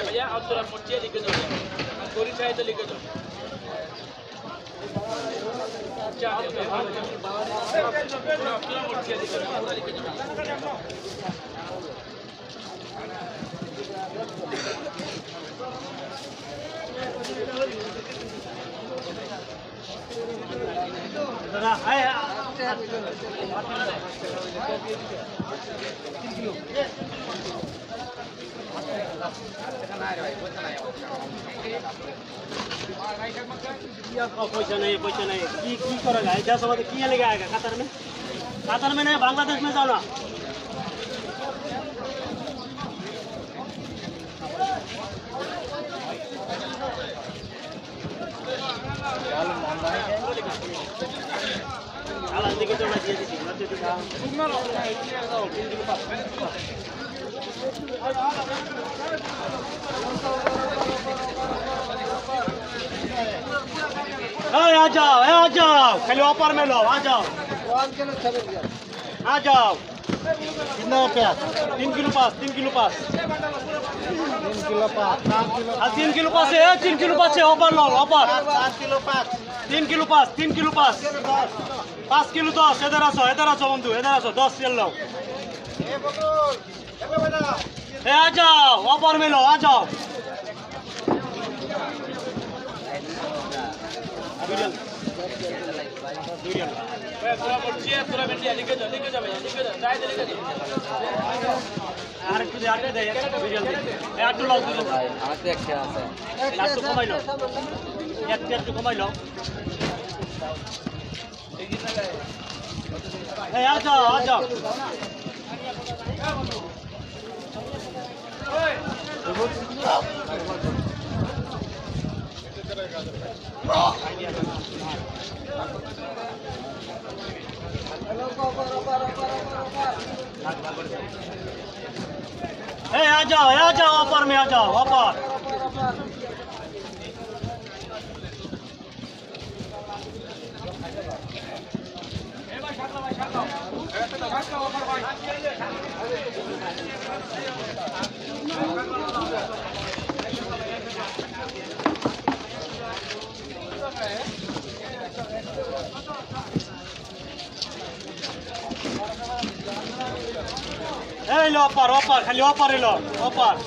भैया और थोड़ा मोटिया लिखे दो गोली चाहे तो लिखे दो मोटिया लिखे दो पैसा नहीं की करेगा ऐसा समझ किया लेके आएगा कतर में नहीं बांग्लादेश में जाओ ना दिखे तो मैं दिए आ जाओ खाली ऑफर में लो आ जाओ कितना रुपया 3 किलो पास 3 किलो पास 3 किलो पास है 3 किलो पास है ऑफर लो ऑफर 3 किलो पास 3 किलो पास 5 किलो 10 इधर आसो बंधु इधर आसो 10 चल लो आ जाओ ऑफर में लो आ जाओ पूरा मिनट लिखे दो भैया लिखे दो चाहे तो लिखे दो আর একটু আটকে দেয় বিরিয়াল এই আটটু লাও দিল আমাদের একটা আছে একটু কমাইলো একটু কমাইলো এই আ যাও आ जाओ ऑफर में आ जाओ ऑफर लो ऑफर खाली ऑफर लो ऑफर